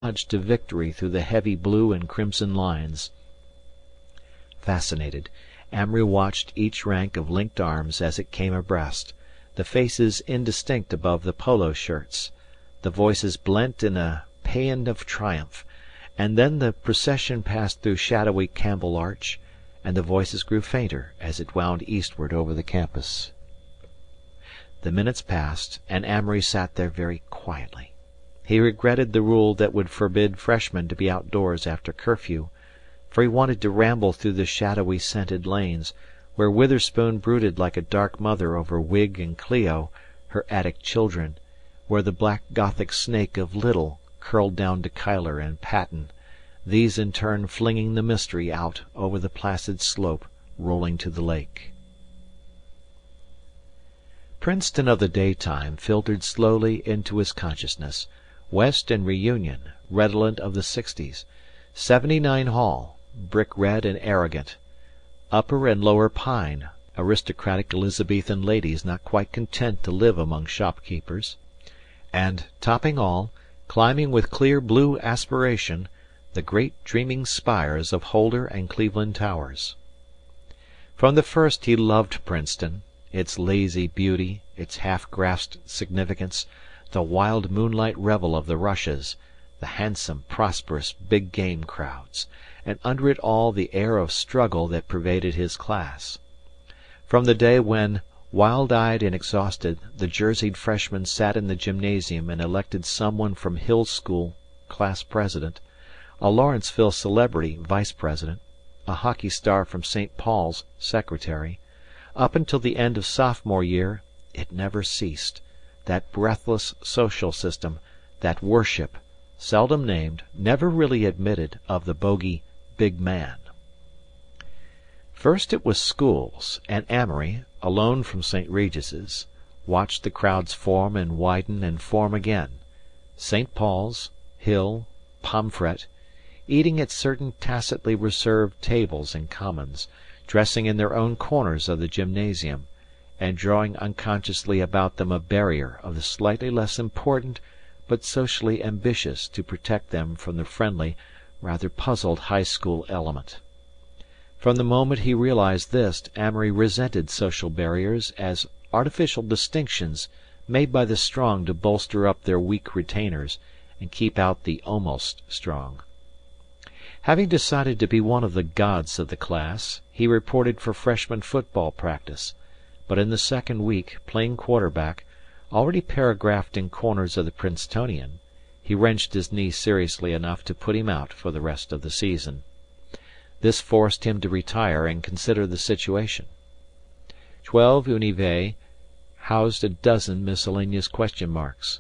to victory through the heavy blue and crimson lines. Fascinated, Amory watched each rank of linked arms as it came abreast, the faces indistinct above the polo shirts, the voices blent in a paean of triumph, and then the procession passed through shadowy Campbell Arch, and the voices grew fainter as it wound eastward over the campus. The minutes passed, and Amory sat there very quietly. He regretted the rule that would forbid freshmen to be outdoors after curfew, for he wanted to ramble through the shadowy scented lanes, where Witherspoon brooded like a dark mother over Wig and Clio, her attic children, where the black Gothic snake of Little curled down to Cuyler and Patton, these in turn flinging the mystery out over the placid slope rolling to the lake. Princeton of the daytime filtered slowly into his consciousness, West and Reunion, redolent of the '60s, 79 Hall, brick red and arrogant, Upper and Lower Pine, aristocratic Elizabethan ladies not quite content to live among shopkeepers, and, topping all, climbing with clear blue aspiration, the great dreaming spires of Holder and Cleveland towers. From the first he loved Princeton, its lazy beauty, its half-grasped significance, the wild moonlight revel of the rushes, the handsome, prosperous, big-game crowds, and under it all the air of struggle that pervaded his class. From the day when, wild-eyed and exhausted, the jerseyed freshmen sat in the gymnasium and elected someone from Hill's School class president, a Lawrenceville celebrity vice president, a hockey star from St. Paul's secretary, up until the end of sophomore year, it never ceased, that breathless social system, that worship, seldom named, never really admitted, of the bogey big man. First it was schools, and Amory, alone from St. Regis's, watched the crowds form and widen and form again. St. Paul's, Hill, Pomfret, eating at certain tacitly reserved tables and commons, dressing in their own corners of the gymnasium, and drawing unconsciously about them a barrier of the slightly less important but socially ambitious to protect them from the friendly, rather puzzled high school element. From the moment he realized this, Amory resented social barriers as artificial distinctions made by the strong to bolster up their weak retainers and keep out the almost strong. Having decided to be one of the gods of the class, he reported for freshman football practice, but in the second week, playing quarterback, already paragraphed in corners of the Princetonian, he wrenched his knee seriously enough to put him out for the rest of the season. This forced him to retire and consider the situation. 12 Univae housed a dozen miscellaneous question marks.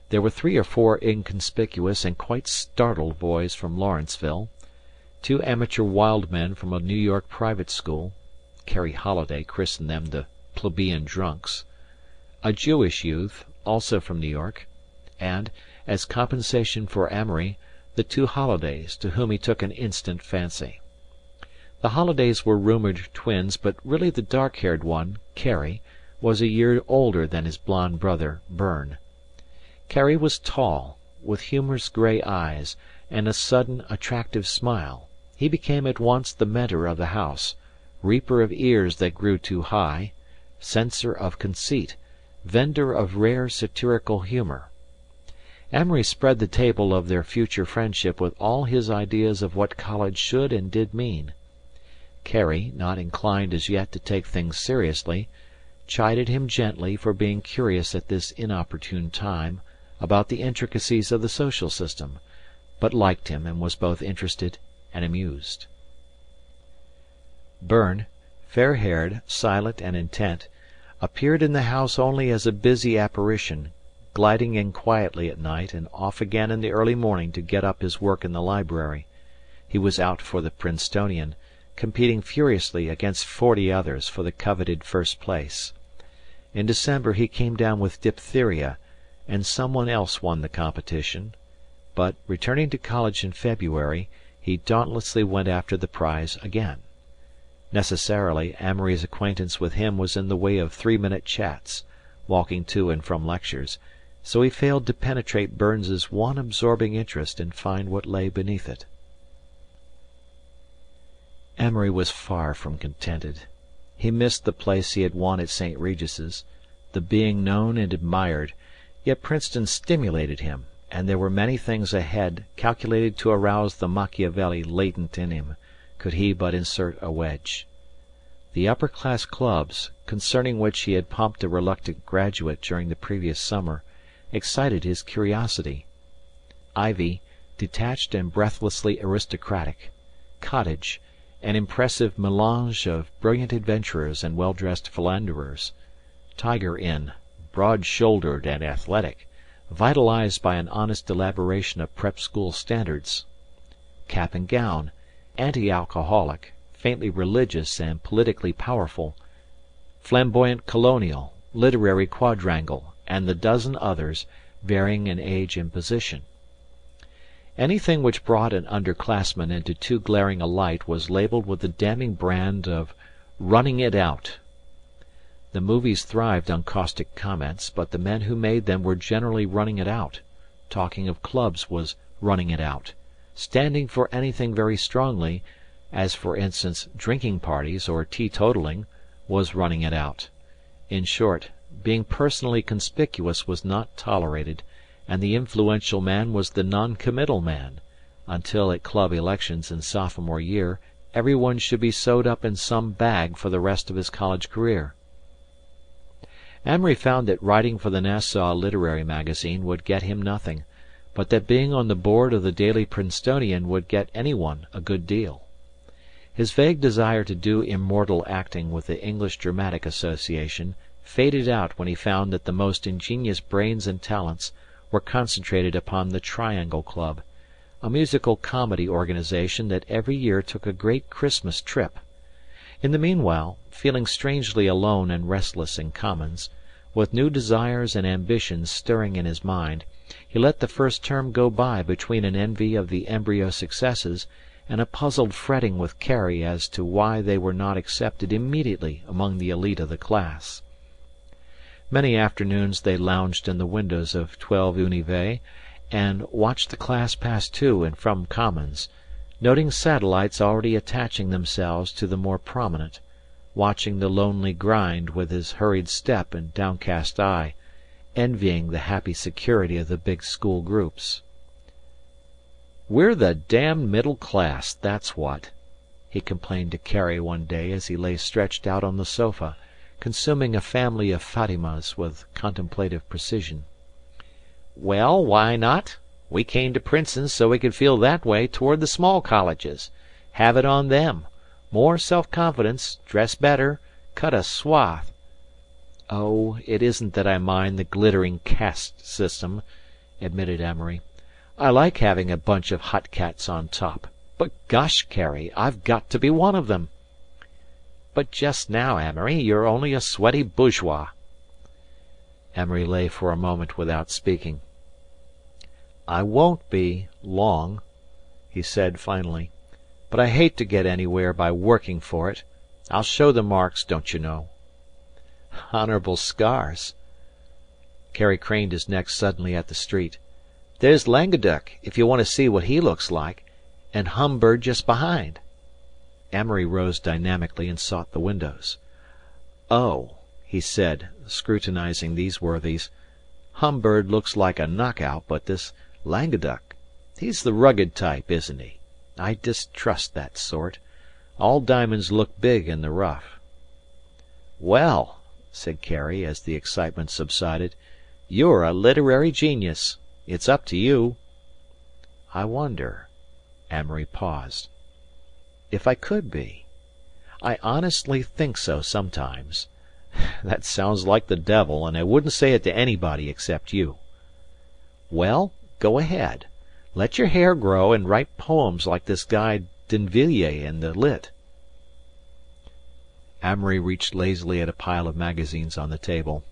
There were 3 or 4 inconspicuous and quite startled boys from Lawrenceville, 2 amateur wild men from a New York private school Carrie Holiday christened them the plebeian drunks, a Jewish youth, also from New York, and, as compensation for Amory, the 2 Holidays, to whom he took an instant fancy. The Holidays were rumored twins, but really the dark-haired one, Carrie, was a year older than his blond brother, Byrne. Carrie was tall, with humorous gray eyes and a sudden, attractive smile. He became at once the mentor of the house, reaper of ears that grew too high, censor of conceit, vendor of rare satirical humor. Amory spread the table of their future friendship with all his ideas of what college should and did mean. Carrie, not inclined as yet to take things seriously, chided him gently for being curious at this inopportune time about the intricacies of the social system, but liked him and was both interested and amused. Byrne, fair-haired, silent and intent, appeared in the house only as a busy apparition, gliding in quietly at night and off again in the early morning to get up his work in the library. He was out for the Princetonian, competing furiously against 40 others for the coveted first place. In December he came down with diphtheria, and someone else won the competition, but, returning to college in February, he dauntlessly went after the prize again. Necessarily, Amory's acquaintance with him was in the way of 3-minute chats, walking to and from lectures, so he failed to penetrate Burns's one absorbing interest and find what lay beneath it. Amory was far from contented. He missed the place he had won at St. Regis's, the being known and admired, yet Princeton stimulated him, and there were many things ahead calculated to arouse the Machiavelli latent in him, could he but insert a wedge. The upper-class clubs, concerning which he had pumped a reluctant graduate during the previous summer, excited his curiosity. Ivy, detached and breathlessly aristocratic; Cottage, an impressive melange of brilliant adventurers and well-dressed philanderers; Tiger Inn, broad-shouldered and athletic, vitalized by an honest elaboration of prep school standards; Cap and Gown, anti-alcoholic, faintly religious and politically powerful; Flamboyant Colonial, Literary Quadrangle, and the dozen others, varying in age and position. Anything which brought an underclassman into too glaring a light was labelled with the damning brand of "running it out." The movies thrived on caustic comments, but the men who made them were generally running it out. Talking of clubs was running it out. Standing for anything very strongly, as for instance drinking parties or teetotaling, was running it out. In short, being personally conspicuous was not tolerated, and the influential man was the non-committal man, until at club elections in sophomore year every one should be sewed up in some bag for the rest of his college career. Amory found that writing for the Nassau Literary Magazine would get him nothing, but that being on the board of the Daily Princetonian would get anyone a good deal. His vague desire to do immortal acting with the English Dramatic Association faded out when he found that the most ingenious brains and talents were concentrated upon the Triangle Club, a musical comedy organization that every year took a great Christmas trip. In the meanwhile, feeling strangely alone and restless in Commons, with new desires and ambitions stirring in his mind, he let the first term go by between an envy of the embryo successes and a puzzled fretting with Carrie as to why they were not accepted immediately among the elite of the class. Many afternoons they lounged in the windows of 12 Univ and watched the class pass to and from Commons, noting satellites already attaching themselves to the more prominent, watching the lonely grind with his hurried step and downcast eye, envying the happy security of the big school groups. "We're the damned middle class, that's what," he complained to Carrie one day as he lay stretched out on the sofa, consuming a family of Fatimas with contemplative precision. "Well, why not? We came to Princeton so we could feel that way toward the small colleges. Have it on them. More self-confidence, dress better, cut a swath." "Oh, it isn't that I mind the glittering caste system," admitted Amory. "I like having a bunch of hot cats on top. But gosh, Carrie, I've got to be one of them." "But just now, Amory, you're only a sweaty bourgeois." Amory lay for a moment without speaking. "I won't be long," he said finally. "But I hate to get anywhere by working for it. I'll show the marks, don't you know." "Honourable scars." Carrie craned his neck suddenly at the street. "There's Langueduc, if you want to see what he looks like, and Humbird just behind." Amory rose dynamically and sought the windows. "Oh," he said, scrutinizing these worthies, "Humbird looks like a knockout, but this Langueduc, he's the rugged type, isn't he? I distrust that sort. All diamonds look big in the rough." "Well," said Carrie, as the excitement subsided, "you're a literary genius. It's up to you." "I wonder." Amory paused. "If I could be. I honestly think so sometimes. That sounds like the devil, and I wouldn't say it to anybody except you." "Well, go ahead. Let your hair grow and write poems like this guy D'Invilliers in the Lit." Amory reached lazily at a pile of magazines on the table.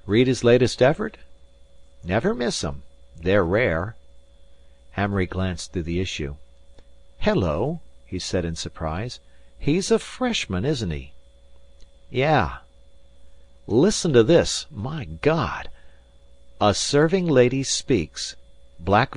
"Read his latest effort?" "Never miss 'em. They're rare." Amory glanced through the issue. "Hello," he said in surprise. "He's a freshman, isn't he?" "Yeah." Listen to this. My God! "A serving lady speaks. Black